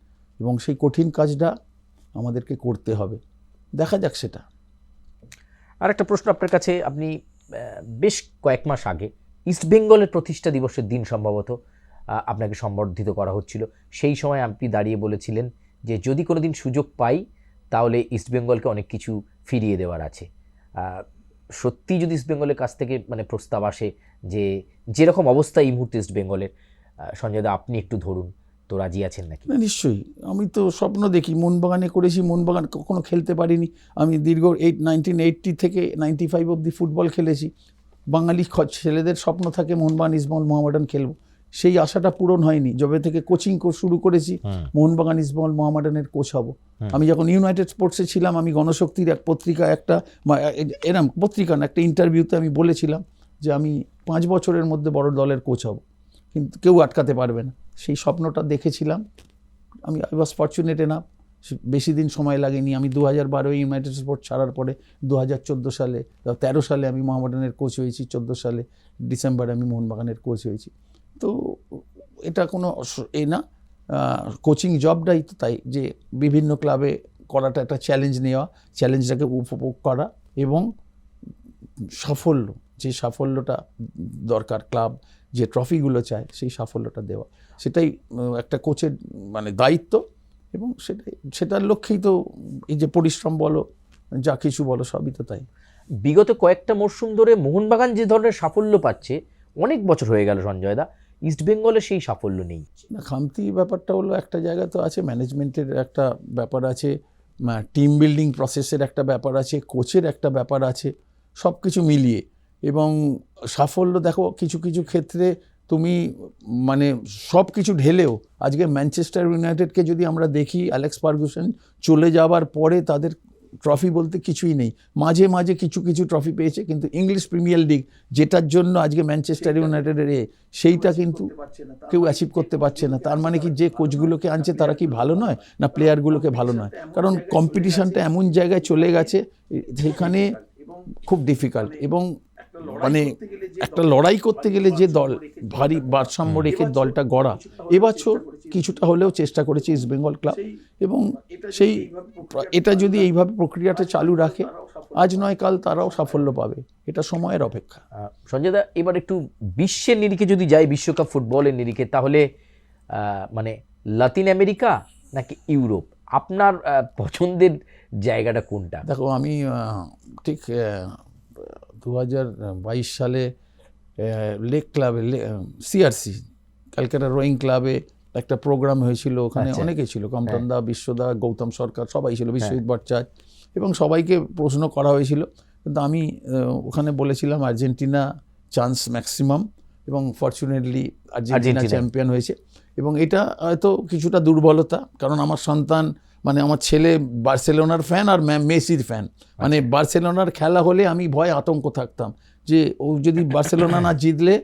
এবং সেই কঠিন কাজটা আমাদেরকে করতে হবে। দেখা যাক সেটা। আর একটা প্রশ্ন আপনার কাছে, আপনি বেশ কয়েক মাস আগে ইস্টবেঙ্গলের প্রতিষ্ঠা দিবসের দিন সম্ভবত আপনাকে সম্বর্ধিত করা হচ্ছিল। সেই সময় আপনি দাঁড়িয়ে বলেছিলেন যে যদি কোনো দিন সুযোগ পাই তাহলে ইস্টবেঙ্গলকে অনেক কিছু ফিরিয়ে দেওয়ার আছে। সত্যি যদি ইস্টবেঙ্গলের কাছ থেকে মানে প্রস্তাব আসে যে যেরকম অবস্থা এই মুহূর্তে ইস্টবেঙ্গলের, সঞ্জয় দা আপনি একটু ধরুন, তো রাজি আছেন নাকি? না, নিশ্চয়ই। আমি তো স্বপ্ন দেখি, মোহনবাগানে করেছি, মোহনবাগান কখনো খেলতে পারিনি। আমি দীর্ঘ 1980 থেকে 95 অবধি ফুটবল খেলেছি। বাঙালি ছেলেদের স্বপ্ন থাকে মোহনবাগান, ইস্টবেঙ্গল, মোহামেডান খেলবো। সেই আশাটা পূরণ হয়নি। যবে থেকে কোচিং শুরু করেছি, মোহনবাগান, ইস্টবেঙ্গল, মোহামেডানের কোচ হব। আমি যখন ইউনাইটেড স্পোর্টসে ছিলাম, আমি গণশক্তির এক পত্রিকা, এরম পত্রিকা না, একটা ইন্টারভিউতে আমি বলেছিলাম যে আমি 5 বছরের মধ্যে বড় দলের কোচ হব, কিন্তু কেউ আটকাতে পারবে না। সেই স্বপ্নটা দেখেছিলাম আমি। আই ওয়াজ ফরচুনেট এনাফ, বেশি দিন সময় লাগেনি। আমি 2012 ইউনাইটেড স্পোর্টস ছাড়ার পরে 2014 সালে 13 সালে আমি মোহামেডানের কোচ হয়েছি, 14 সালে ডিসেম্বরে আমি মোহনবাগানের কোচ হয়েছি। তো এটা কোনো না, কোচিং জবটাই তো তাই, যে বিভিন্ন ক্লাবে করাটা একটা চ্যালেঞ্জ নেওয়া, চ্যালেঞ্জটাকে উপভোগ করা, এবং সাফল্য, যে সাফল্যটা দরকার, ক্লাব যে ট্রফিগুলো চায় সেই সাফল্যটা দেওয়া, সেটাই একটা কোচের মানে দায়িত্ব। এবং সেটার লক্ষ্যেই তো এই যে পরিশ্রম বলো, যা কিছু বলো, সবই তো তাই। বিগত কয়েকটা মরশুম ধরে মোহনবাগান যে ধরনের সাফল্য পাচ্ছে, অনেক বছর হয়ে গেল সঞ্জয় দা, ইস্টবেঙ্গলে সেই সাফল্য নেই। না, খামতি ব্যাপারটা হলো একটা জায়গা তো আছে, ম্যানেজমেন্টের একটা ব্যাপার আছে, টিম বিল্ডিং প্রসেসের একটা ব্যাপার আছে, কোচের একটা ব্যাপার আছে, সব কিছু মিলিয়ে। এবং সাফল্য দেখো, কিছু কিছু ক্ষেত্রে তুমি মানে সব কিছু ঢেলেও, আজকে ম্যানচেস্টার ইউনাইটেডকে যদি আমরা দেখি, অ্যালেক্স ফার্গুসন চলে যাওয়ার পরে তাদের ট্রফি বলতে কিছুই নেই। মাঝে মাঝে কিছু কিছু ট্রফি পেয়েছে, কিন্তু ইংলিশ প্রিমিয়ার লিগ, যেটার জন্য আজকে ম্যানচেস্টার ইউনাইটেডের সেইটা কিন্তু কেউ অ্যাচিভ করতে পারছে না। তার মানে কি, যে কোচগুলোকে আনছে তারা কি ভালো নয়, না প্লেয়ারগুলোকে ভালো নয়? কারণ কম্পিটিশনটা এমন জায়গায় চলে গেছে, সেখানে খুব ডিফিকাল্ট। এবং মানে একটা লড়াই করতে গেলে যে দল ভারী ভারসাম্য রেখে দলটা গড়া, এবছর কিছুটা হলেও চেষ্টা করেছে ইস্ট বেঙ্গল ক্লাব, এবং সেই এটা যদি এইভাবে প্রক্রিয়াটা চালু রাখে আজ নয় কাল তারাও সাফল্য পাবে, এটা সময়ের অপেক্ষা। সঞ্জয় দা, এবার একটু বিশ্বের নিরিখে যদি যাই, বিশ্বকাপ ফুটবলের নিরিখে, তাহলে মানে লাতিন আমেরিকা নাকি ইউরোপ, আপনার পছন্দের জায়গাটা কোনটা? দেখো, আমি ঠিক 2022 সালে লেক ক্লাবে সিআরসি ক্যালকাটা রোয়িং ক্লাবে একটা প্রোগ্রাম হয়েছিল, ওখানে অনেকে ছিল, কমটন দা, বিশ্বদা, গৌতম সরকার সবাই ছিল, বিশ্বজিৎ ভট্টাচার্য, এবং সবাইকে প্রশ্ন করা হয়েছিল, কিন্তু আমি ওখানে বলেছিলাম আর্জেন্টিনা চান্স ম্যাক্সিমাম, এবং ফরচুনেটলি আর্জেন্টিনা চ্যাম্পিয়ন হয়েছে। এবং এটা হয়তো কিছুটা দুর্বলতা, কারণ আমার সন্তান মানে আমার ছেলে বার্সেলোনার ফ্যান আর মেসির ফ্যান, মানে বার্সেলোনার খেলা হলে আমি ভয় আতঙ্ক থাকতাম যে ও যদি বার্সেলোনা না জিতলে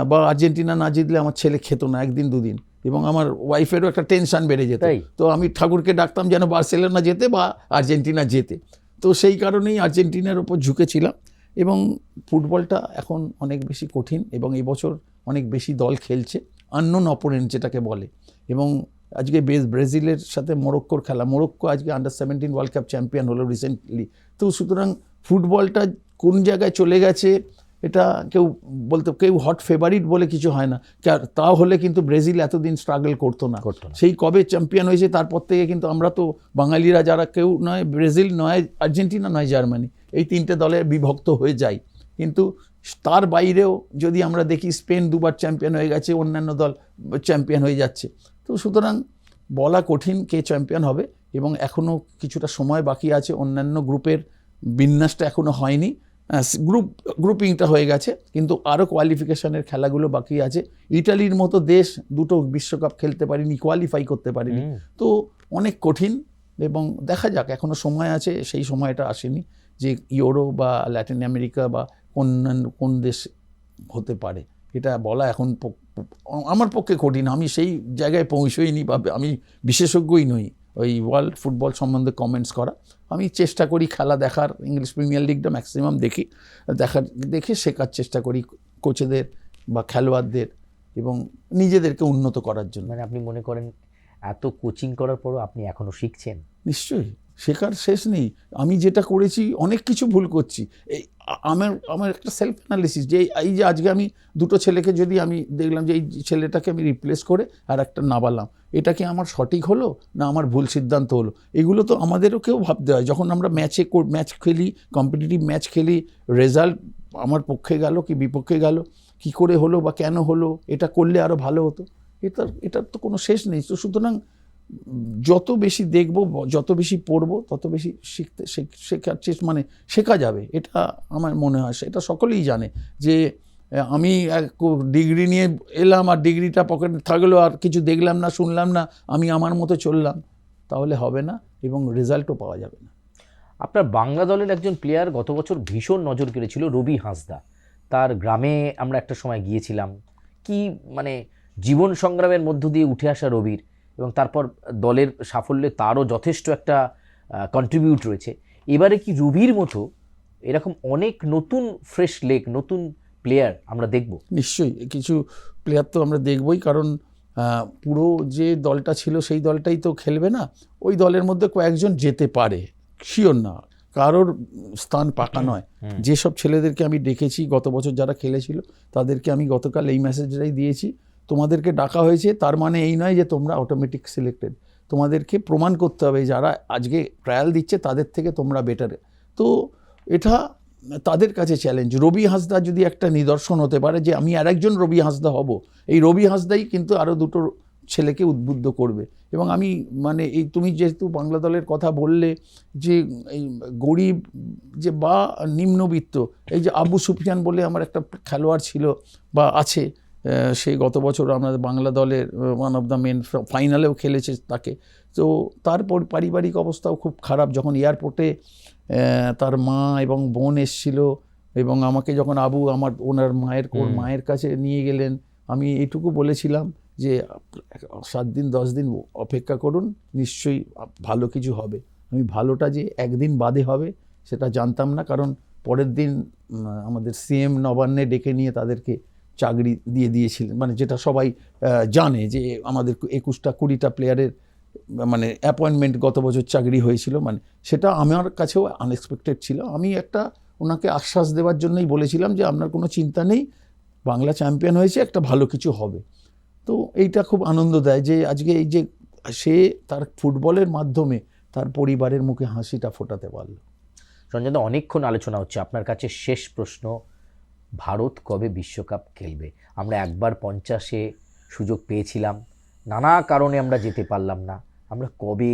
বা আর্জেন্টিনা না জিতলে আমার ছেলে খেত না একদিন দুদিন, এবং আমার ওয়াইফেরও একটা টেনশন বেড়ে যেত। তো আমি ঠাকুরকে ডাকতাম যেন বার্সেলোনা জেতে বা আর্জেন্টিনা জেতে, তো সেই কারণেই আর্জেন্টিনার ওপর ঝুঁকেছিলাম। এবং ফুটবলটা এখন অনেক বেশি কঠিন, এবং এবছর অনেক বেশি দল খেলছে, আননোন অপোনেন্ট যেটাকে বলে। এবং আজকে ব্রাজিলের সাথে মরক্কোর খেলা, মরক্কো আজকে আন্ডার-17 ওয়ার্ল্ড কাপ চ্যাম্পিয়ন হলো রিসেন্টলি। তো সুতরাং ফুটবলটা কোন জায়গায় চলে গেছে এটা কেউ হট ফেভারিট বলে কিছু হয় না, তাও হলে কিন্তু ব্রাজিল এতদিন স্ট্রাগল করতো না, সেই কবে চ্যাম্পিয়ন হয়েছে তারপর থেকে কিন্তু আমরা তো বাঙালিরা যারা কেউ নয় ব্রাজিল, নয় আর্জেন্টিনা, নয় জার্মানি, এই তিনটে দলে বিভক্ত হয়ে যায়। কিন্তু তার বাইরেও যদি আমরা দেখি স্পেন দুবার চ্যাম্পিয়ন হয়ে গেছে, অন্যান্য দল চ্যাম্পিয়ন হয়ে যাচ্ছে। তো সুতরাং বলা কঠিন কে চ্যাম্পিয়ন হবে, এবং এখনও কিছুটা সময় বাকি আছে, অন্যান্য গ্রুপের বিন্যাসটা এখনও হয়নি, গ্রুপিংটা হয়ে গেছে, কিন্তু আরও কোয়ালিফিকেশনের খেলাগুলো বাকি আছে। ইটালির মতো দেশ দুটো বিশ্বকাপ খেলতে পারেনি, কোয়ালিফাই করতে পারেনি, তো অনেক কঠিন। এবং দেখা যাক, এখনও সময় আছে, সেই সময়টা আসেনি যে ইউরো বা ল্যাটিন আমেরিকা বা কোন দেশ হতে পারে, এটা বলা এখন আমার পক্ষে কঠিন। আমি সেই জায়গায় পৌঁছইনি বা আমি বিশেষজ্ঞই নই ওই ওয়ার্ল্ড ফুটবল সম্বন্ধে কমেন্টস করা। আমি চেষ্টা করি খেলা দেখার, ইংলিশ প্রিমিয়ার লিগটা ম্যাক্সিমাম দেখে শেখার চেষ্টা করি কোচেদের বা খেলোয়াড়দের, এবং নিজেদেরকে উন্নত করার জন্য। মানে আপনি মনে করেন এত কোচিং করার পরও আপনি এখনও শিখছেন? নিশ্চয়ই, শেখার শেষ নেই। আমি যেটা করেছি অনেক কিছু ভুল করছি, এই আমার একটা সেলফ অ্যানালিসিস, যে এই যে আজকে আমি দুটো ছেলেকে যদি আমি দেখলাম যে এই ছেলেটাকে আমি রিপ্লেস করে আর একটা নামালাম, এটা কি আমার সঠিক হলো না আমার ভুল সিদ্ধান্ত হলো? এগুলো তো আমাদেরকেও ভাবতে হয়। যখন আমরা ম্যাচ খেলি, কম্পিটিটিভ ম্যাচ খেলি, রেজাল্ট আমার পক্ষে গেল কি বিপক্ষে গেল, কি করে হলো বা কেন হলো, এটা করলে আরও ভালো হতো, এটার তো কোনো শেষ নেই। তো সুতরাং যত বেশি দেখব, যত বেশি পড়ব, তত বেশি শেখা যাবে, এটা আমার মনে হয়। এটা সকলেই জানে যে আমি এক ডিগ্রি নিয়ে এলাম আর ডিগ্রিটা পকেটে থাকলো, আর কিছু দেখলাম না, শুনলাম না, আমি আমার মতো চললাম, তাহলে হবে না এবং রেজাল্টও পাওয়া যাবে না। আপনার বাংলা দলের একজন প্লেয়ার গত বছর ভীষণ নজর কেড়েছিল, রবি হাঁসদা। তার গ্রামে আমরা একটা সময় গিয়েছিলাম, কি মানে জীবন সংগ্রামের মধ্য দিয়ে উঠে আসা রবির, এবং তারপর দলের সাফল্যে তারও যথেষ্ট একটা কন্ট্রিবিউট রয়েছে। এবারে কি রবির মতো এরকম অনেক নতুন ফ্রেশ লেগ, নতুন প্লেয়ার আমরা দেখব? নিশ্চয়ই কিছু প্লেয়ার তো আমরা দেখবই, কারণ পুরো যে দলটা ছিল সেই দলটাই তো খেলবে না, ওই দলের মধ্যে কয়েকজন যেতে পারে, শিওর না, কারোর স্থান পাকা নয়। যেসব ছেলেদেরকে আমি ডেকেছি গত বছর যারা খেলেছিল, তাদেরকে আমি গতকাল এই মেসেজটাই দিয়েছি, তোমাদেরকে ডাকা হয়েছে তার মানে এই নয় যে তোমরা অটোমেটিক সিলেক্টেড, তোমাদেরকে প্রমাণ করতে হবে যারা আজকে ট্রায়াল দিচ্ছে তাদের থেকে তোমরা বেটার। তো এটা তাদের কাছে চ্যালেঞ্জ। রবি হাঁসদা যদি একটা নিদর্শন হতে পারে যে আমি আরেকজন রবি হাঁসদা হব, এই রবি হাঁসদাই কিন্তু আরও দুটো ছেলেকে উদ্বুদ্ধ করবে। এবং আমি মানে এই তুমি যেহেতু বাংলা দলের কথা বললে, যে এই গরিব যে বা নিম্নবিত্ত, এই যে আবু সুফিয়ান বলে আমার একটা খেলোয়াড় ছিল বা আছে, সে গত বছর আমাদের বাংলা দলের ওয়ান অফ দ্য মেন ফাইনালেও খেলেছে তাকে। তো তার পারিবারিক অবস্থাও খুব খারাপ। যখন এয়ারপোর্টে তার মা এবং বোন এসেছিল এবং আমাকে যখন ওনার মায়ের কাছে নিয়ে গেলেন, আমি এইটুকু বলেছিলাম যে 7 দিন 10 দিন অপেক্ষা করুন, নিশ্চয়ই ভালো কিছু হবে। আমি ভালোটা যে একদিন বাদে হবে সেটা জানতাম না, কারণ পরের দিন আমাদের সিএম নবান্নে ডেকে নিয়ে তাদেরকে চাকরি দিয়ে দিয়েছিলেন, মানে যেটা সবাই জানে যে আমাদের 21-20টা প্লেয়ারের মানে অ্যাপয়েন্টমেন্ট গত বছর চাকরি হয়েছিল, মানে সেটা আমার কাছেও আনএক্সপেক্টেড ছিল। আমি একটা ওনাকে আশ্বাস দেওয়ার জন্যই বলেছিলাম যে আপনার কোনো চিন্তা নেই, বাংলা চ্যাম্পিয়ন হয়েছে, একটা ভালো কিছু হবে। তো এইটা খুব আনন্দ দেয় যে আজকে এই যে সে তার ফুটবলের মাধ্যমে তার পরিবারের মুখে হাসিটা ফোটাতে পারল। সঞ্জয় দা, অনেকক্ষণ আলোচনা হচ্ছে, আপনার কাছে শেষ প্রশ্ন, ভারত কবে বিশ্বকাপ খেলবে? আমরা একবার 50-এ সুযোগ পেয়েছিলাম, নানা কারণে আমরা যেতে পারলাম না। আমরা কবে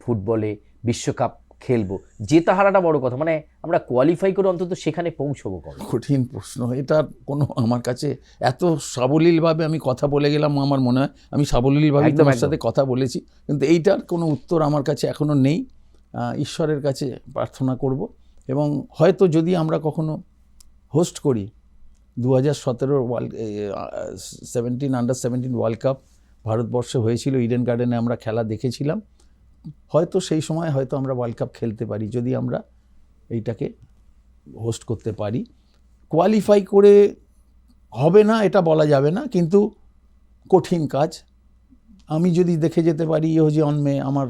ফুটবলে বিশ্বকাপ খেলবো? জেতা হারাটা বড় কথা, মানে আমরা কোয়ালিফাই করে অন্তত সেখানে পৌঁছবো কবে? কঠিন প্রশ্ন, এটার কোনো আমার কাছে এত সাবলীলভাবে আমি কথা বলে গেলাম, আমার মনে হয় আমি সাবলীলভাবে একদম, তোমার একদম। সাথে কথা বলেছি, কিন্তু এইটার কোনো উত্তর আমার কাছে এখনো নেই। ঈশ্বরের কাছে প্রার্থনা করব, এবং হয়তো যদি আমরা কখনো হোস্ট করি 2017 আন্ডার 17 ওয়ার্ল্ড কাপ ভারতবর্ষে হয়েছিল, ইডেন গার্ডেনে আমরা খেলা দেখেছিলাম, হয়তো সেই সময় হয়তো আমরা ওয়ার্ল্ড কাপ খেলতে পারি যদি আমরা এইটাকে হোস্ট করতে পারি। কোয়ালিফাই করে হবে না এটা বলা যাবে না, কিন্তু কঠিন কাজ। আমি যদি দেখে যেতে পারি ইহো জন্মে আমার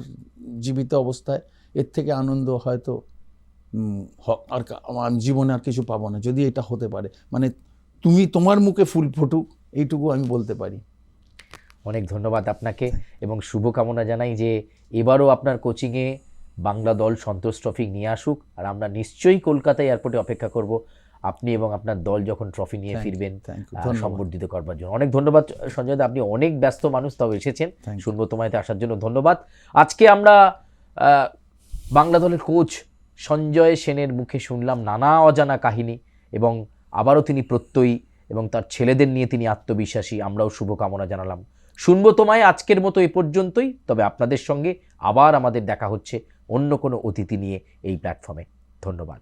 জীবিত অবস্থায়, এর থেকে আনন্দ হয়তো আর আমার জীবনে আর কিছু পাবো না যদি এটা হতে পারে, মানে তুমি তোমার মুখে ফুল ফুটুক, এইটুকু আমি বলতে পারি। অনেক ধন্যবাদ আপনাকে, এবং শুভকামনা জানাই যে এবারও আপনার কোচিংয়ে বাংলা দল সন্তোষ ট্রফি নিয়ে আসুক, আর আমরা নিশ্চয়ই কলকাতা এয়ারপোর্টে অপেক্ষা করব আপনি এবং আপনার দল যখন ট্রফি নিয়ে ফিরবেন সম্বর্ধিত করবার জন্য। অনেক ধন্যবাদ সঞ্জয় দা, আপনি অনেক ব্যস্ত মানুষ, তবে এসেছেন শুনবো তোমায়তে আসার জন্য, ধন্যবাদ। আজকে আমরা বাংলা দলের কোচ সঞ্জয় সেনের মুখে শুনলাম নানা অজানা কাহিনী, এবং আবারও তিনি প্রত্যয়ী এবং তার ছেলেদের নিয়ে তিনি আত্মবিশ্বাসী। আমরাও শুভকামনা জানালাম। শুনবো তোমায় আজকের মতো এ পর্যন্তই, তবে আপনাদের সঙ্গে আবার আমাদের দেখা হচ্ছে অন্য কোনো অতিথি নিয়ে এই প্ল্যাটফর্মে। ধন্যবাদ।